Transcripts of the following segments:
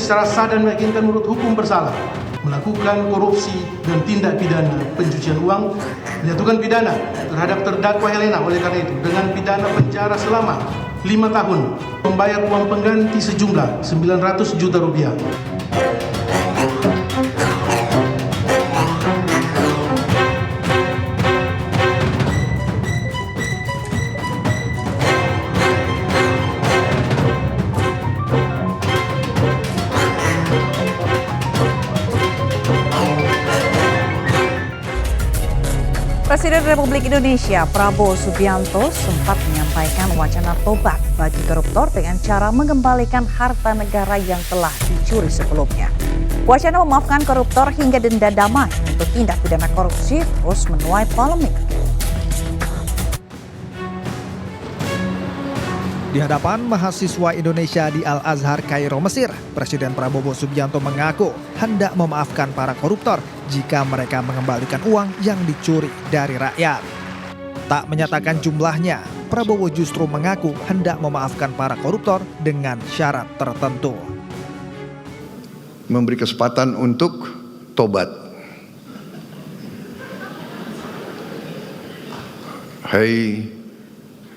secara sah dan meyakinkan menurut hukum bersalah melakukan korupsi dan tindak pidana pencucian uang, menjatuhkan pidana terhadap terdakwa Helena oleh karena itu dengan pidana penjara selama 5 tahun, membayar uang pengganti sejumlah 900 juta rupiah. Presiden Republik Indonesia Prabowo Subianto sempat menyampaikan wacana tobat bagi koruptor dengan cara mengembalikan harta negara yang telah dicuri sebelumnya. Wacana memaafkan koruptor hingga denda damai untuk tindak pidana korupsi terus menuai polemik. Di hadapan mahasiswa Indonesia di Al-Azhar, Kairo, Mesir, Presiden Prabowo Subianto mengaku hendak memaafkan para koruptor jika mereka mengembalikan uang yang dicuri dari rakyat. Tak menyatakan jumlahnya, Prabowo justru mengaku hendak memaafkan para koruptor dengan syarat tertentu. Memberi kesempatan untuk tobat. Hai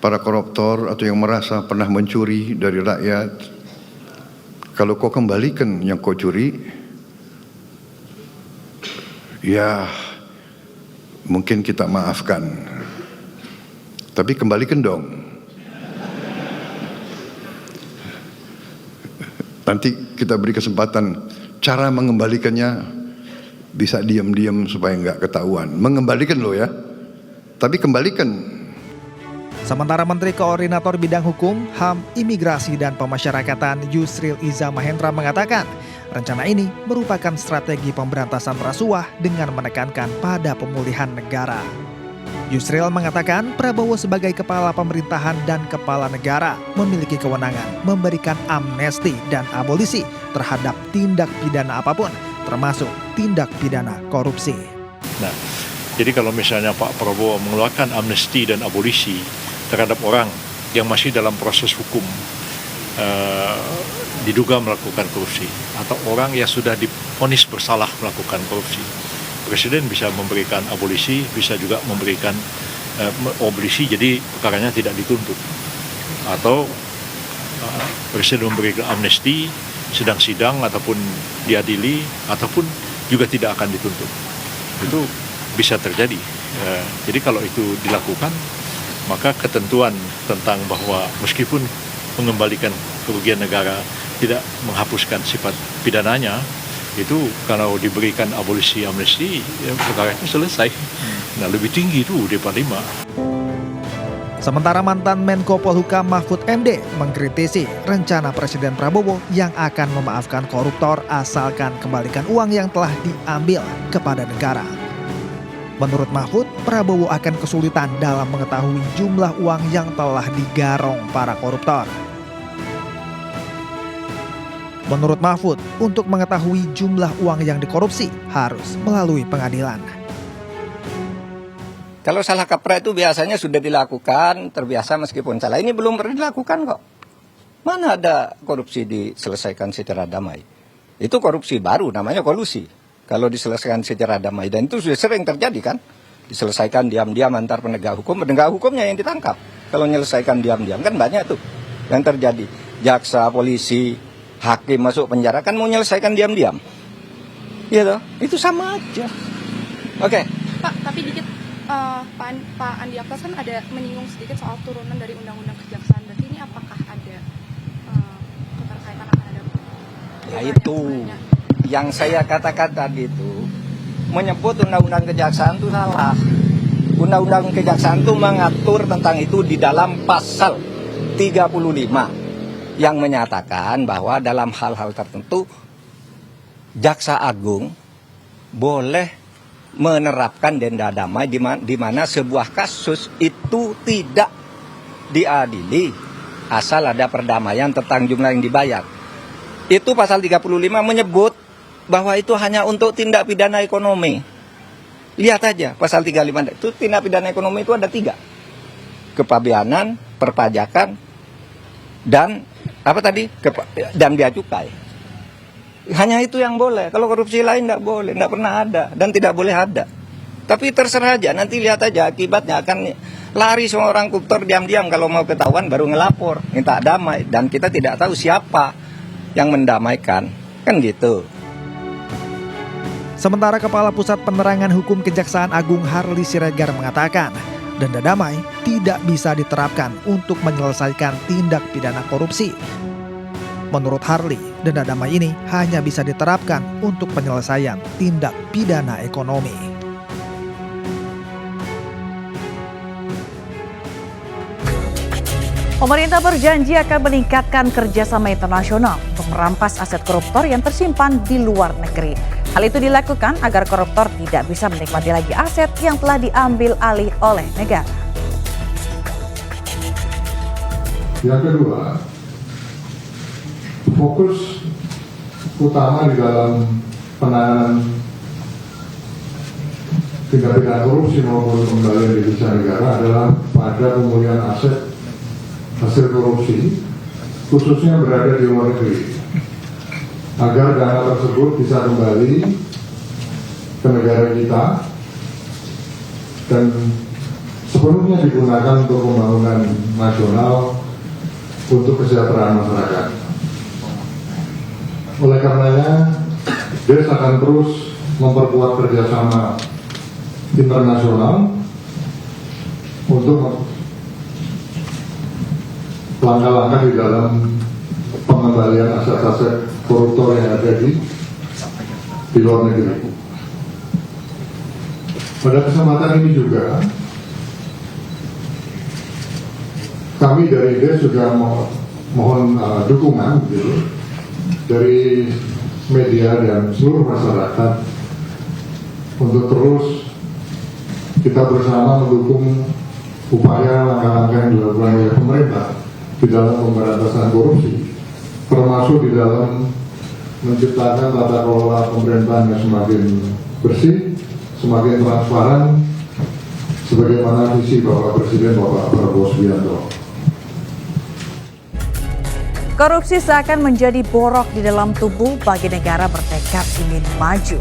para koruptor atau yang merasa pernah mencuri dari rakyat, kalau kau kembalikan yang kau curi, ya mungkin kita maafkan. Tapi kembalikan dong. Nanti kita beri kesempatan cara mengembalikannya bisa diam-diam supaya nggak ketahuan. Mengembalikan loh ya, tapi kembalikan. Sementara Menteri Koordinator Bidang Hukum, HAM, Imigrasi dan Pemasyarakatan Yusril Iza Mahendra mengatakan, rencana ini merupakan strategi pemberantasan rasuah dengan menekankan pada pemulihan negara. Yusril mengatakan Prabowo sebagai kepala pemerintahan dan kepala negara memiliki kewenangan memberikan amnesti dan abolisi terhadap tindak pidana apapun, termasuk tindak pidana korupsi. Nah, jadi kalau misalnya Pak Prabowo mengeluarkan amnesti dan abolisi terhadap orang yang masih dalam proses hukum diduga melakukan korupsi atau orang yang sudah divonis bersalah melakukan korupsi, Presiden bisa memberikan abolisi, bisa juga memberikan abolisi jadi perkaranya tidak dituntut, atau Presiden memberikan amnesti sedang sidang ataupun diadili ataupun juga tidak akan dituntut. Itu bisa terjadi. Jadi kalau itu dilakukan, maka ketentuan tentang bahwa meskipun mengembalikan kerugian negara tidak menghapuskan sifat pidananya, itu kalau diberikan abolisi amnesti, ya perkara itu selesai. Nah, lebih tinggi itu DP 5. Sementara mantan Menko Polhukam Mahfud MD mengkritisi rencana Presiden Prabowo yang akan memaafkan koruptor asalkan kembalikan uang yang telah diambil kepada negara. Menurut Mahfud, Prabowo akan kesulitan dalam mengetahui jumlah uang yang telah digarong para koruptor. Menurut Mahfud, untuk mengetahui jumlah uang yang dikorupsi harus melalui pengadilan. Kalau salah kaprah itu biasanya sudah dilakukan, terbiasa meskipun salah. Ini belum pernah dilakukan kok. Mana ada korupsi diselesaikan secara damai? Itu korupsi baru, namanya kolusi. Kalau diselesaikan secara damai, dan itu sudah sering terjadi kan, diselesaikan diam-diam antar penegak hukumnya yang ditangkap. Kalau menyelesaikan diam-diam kan banyak tuh yang terjadi. Jaksa, polisi, hakim masuk penjara kan mau menyelesaikan diam-diam. Iya toh, itu sama aja. Oke. Pak, tapi dikit Pak Andi Aktas kan ada menyinggung sedikit soal turunan dari Undang-Undang Kejaksaan. Berarti ini apakah ada keterkaitan akan ada? Ya itu. Yang saya katakan tadi itu menyebut undang-undang kejaksaan itu salah. Undang-undang kejaksaan itu mengatur tentang itu di dalam pasal 35 yang menyatakan bahwa dalam hal-hal tertentu Jaksa Agung boleh menerapkan denda damai di mana sebuah kasus itu tidak diadili asal ada perdamaian tentang jumlah yang dibayar. Itu pasal 35 menyebut bahwa itu hanya untuk tindak pidana ekonomi. Lihat aja pasal 35 itu tindak pidana ekonomi itu ada 3. Kepabeanan, perpajakan, dan apa tadi? Dan bea cukai. Hanya itu yang boleh. Kalau korupsi lain tidak boleh, tidak pernah ada dan tidak boleh ada. Tapi terserah aja, nanti lihat aja akibatnya akan lari semua orang koruptor diam-diam kalau mau ketahuan baru ngelapor, minta damai dan kita tidak tahu siapa yang mendamaikan, kan gitu. Sementara Kepala Pusat Penerangan Hukum Kejaksaan Agung Harli Siregar mengatakan, denda damai tidak bisa diterapkan untuk menyelesaikan tindak pidana korupsi. Menurut Harli, denda damai ini hanya bisa diterapkan untuk penyelesaian tindak pidana ekonomi. Pemerintah berjanji akan meningkatkan kerjasama internasional untuk merampas aset koruptor yang tersimpan di luar negeri. Hal itu dilakukan agar koruptor tidak bisa menikmati lagi aset yang telah diambil alih oleh negara. Yang kedua, fokus utama di dalam penanganan tindak pidana korupsi maupun pengembalian devisa negara adalah pada pemulihan aset hasil korupsi, khususnya berada di luar negeri, agar dana tersebut bisa kembali ke negara kita dan sepenuhnya digunakan untuk pembangunan nasional untuk kesejahteraan masyarakat. Oleh karenanya, DES akan terus memperkuat kerjasama internasional untuk langkah-langkah di dalam pengembalian aset-aset koruptor yang ada di luar negeri. Pada kesempatan ini juga, kami dari DES juga mohon dukungan gitu, dari media dan seluruh masyarakat untuk terus kita bersama mendukung upaya langkah-langkah yang dilakukan oleh pemerintah di dalam pemberantasan korupsi, termasuk di dalam menciptakan tata kelola pemerintahan yang semakin bersih, semakin transparan, sebagaimana visi Bapak Presiden Bapak Prabowo Subianto. Korupsi seakan menjadi borok di dalam tubuh bagi negara bertekad ingin maju.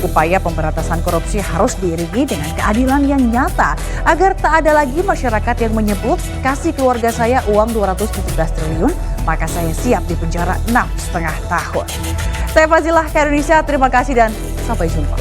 Upaya pemberantasan korupsi harus diiringi dengan keadilan yang nyata agar tak ada lagi masyarakat yang menyebut kasih keluarga saya uang 217 triliun, maka saya siap dipenjara 6,5 tahun. Saya Fazilah, Indonesia, terima kasih dan sampai jumpa.